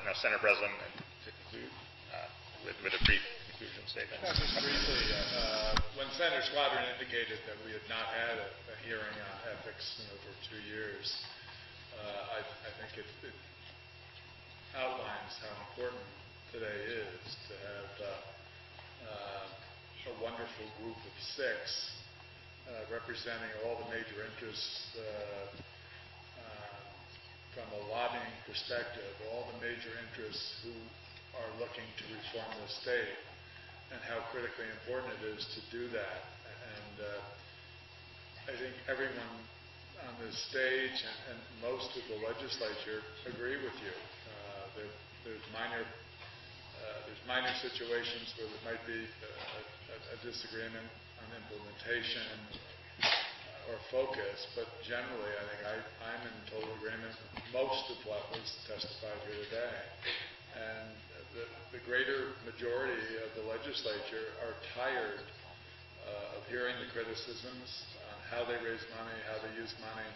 Now, Senator Breslin, to conclude with a brief conclusion statement. Just briefly, when Senator Squadron indicated that we had not had a hearing on ethics in over 2 years, I think it outlines how important today is to have a wonderful group of 6 representing all the major interests from a lobbying perspective, all the major interests who are looking to reform the state, and how critically important it is to do that. And I think everyone on this stage and most of the legislature agree with you. There's minor situations where there might be a disagreement on implementation or focus, but generally I think I'm in total agreement with most of what was testified here today. And the greater majority of the legislature are tired of hearing the criticisms on how they raise money, how they use money,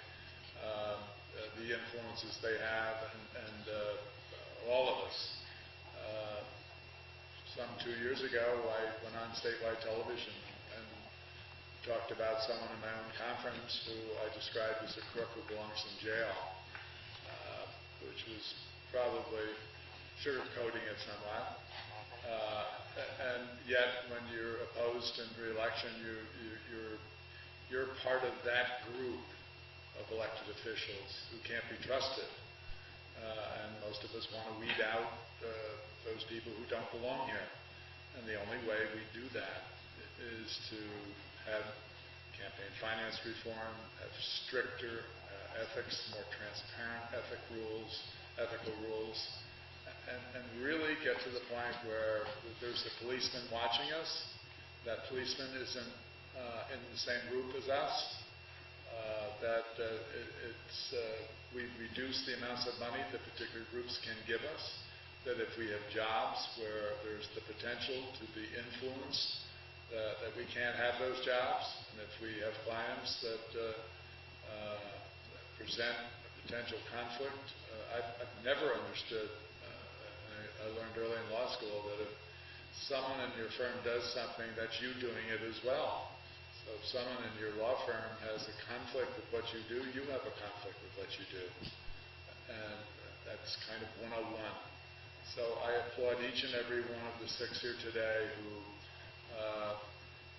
the influences they have, and all of us. Some 2 years ago, I went on statewide television and talked about someone in my own conference who I described as a crook who belongs in jail, which was probably sugarcoating it somewhat. And yet, when you're opposed in re-election, you're part of that group of elected officials who can't be trusted. And most of us want to weed out those people who don't belong here. And the only way we do that is to have campaign finance reform, have stricter ethics, more transparent ethical rules, and really get to the point where there's a policeman watching us. That policeman isn't in the same group as us. We've reduced the amounts of money that particular groups can give us, that if we have jobs where there's the potential to be influenced, that we can't have those jobs, and if we have clients that present a potential conflict. I've never understood, I learned early in law school, that if someone in your firm does something, that's you doing it as well. So if someone in your law firm has a conflict with what you do, you have a conflict with what you do. And that's kind of 101. So I applaud each and every one of the 6 here today who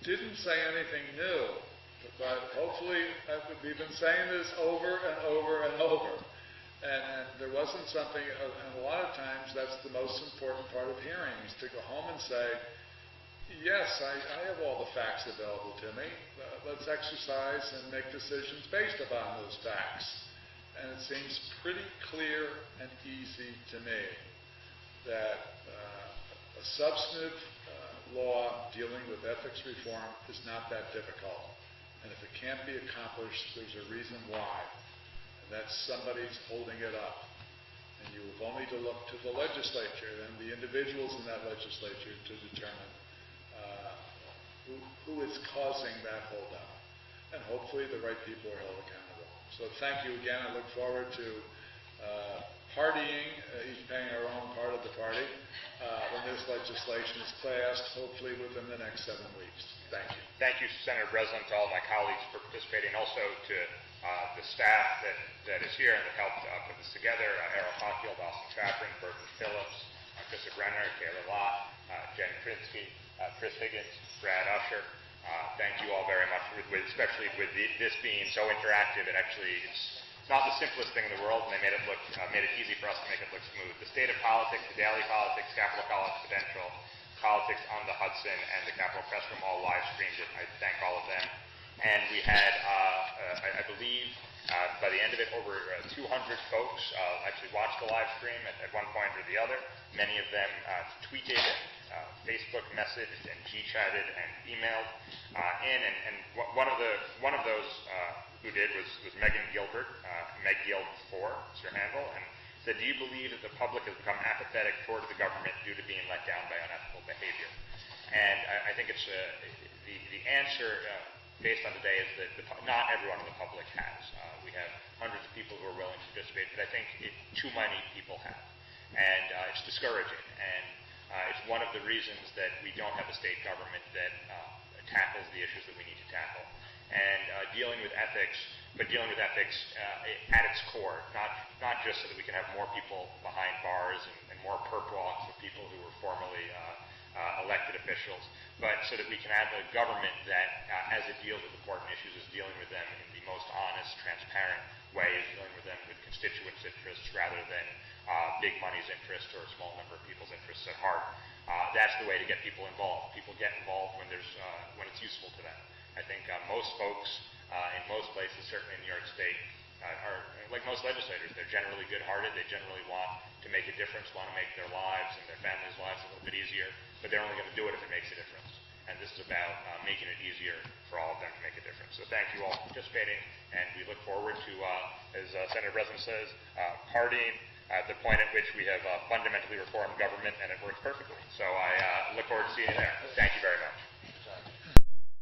didn't say anything new, but hopefully we've been saying this over and over and over. And there wasn't something, and a lot of times that's the most important part of hearings, to go home and say, yes, I have all the facts available to me. Let's exercise and make decisions based upon those facts. And it seems pretty clear and easy to me that a substantive law dealing with ethics reform is not that difficult. And if it can't be accomplished, there's a reason why. And that's somebody's holding it up. And you have only to look to the legislature and the individuals in that legislature to determine who is causing that holdup. And hopefully the right people are held accountable. So thank you again. I look forward to partying, each paying our own part of the party, when this legislation is passed, hopefully within the next 7 weeks. Thank you. Thank you, Senator Breslin, to all my colleagues for participating, also to the staff that is here and that helped put this together, Errol Hochfield, Austin Chapman, Burton Phillips, Krista Brenner, Taylor Lott, Jen Krinsky, Chris Higgins, Brad Usher. Thank you all very much, especially with this being so interactive. It's not the simplest thing in the world, and they made it easy for us to make it look smooth. The State of Politics, the Daily Politics, Capitol Confidential, Politics on the Hudson, and the Capitol Press Room all live streamed it. I thank all of them. And we had, I believe, by the end of it, over 200 folks actually watched the live stream at one point or the other. Many of them tweeted, Facebook messaged, and G-chatted and emailed in. And one of those who did was Megan Gilbert, Meg Gill 4 is her handle, and said, "Do you believe that the public has become apathetic toward the government due to being let down by unethical behavior?" And I think it's the answer based on today is that not everyone in the public has. We have hundreds of people who are willing to participate, but I think too many people have. and it's discouraging. And it's one of the reasons that we don't have a state government that tackles the issues that we need to tackle. And dealing with ethics, but dealing with ethics at its core, not just so that we can have more people behind bars and more perp walks with people who were formerly elected officials, but so that we can have a government that, as it deals with important issues, is dealing with them in the most honest, transparent way, is dealing with them with constituents' interests rather than big money's interest or a small number of people's interests at heart. That's the way to get people involved. People get involved when it's useful to them. I think most folks in most places, certainly in New York State, are like most legislators. They're generally good-hearted. They generally want to make a difference, want to make their lives and their families' lives a little bit easier, but they're only going to do it if it makes a difference. And this is about making it easier for all of them to make a difference. So thank you all for participating, and we look forward to, as Senator Breslin says, partying at the point at which we have fundamentally reformed government and it works perfectly. So I look forward to seeing you there. Thank you.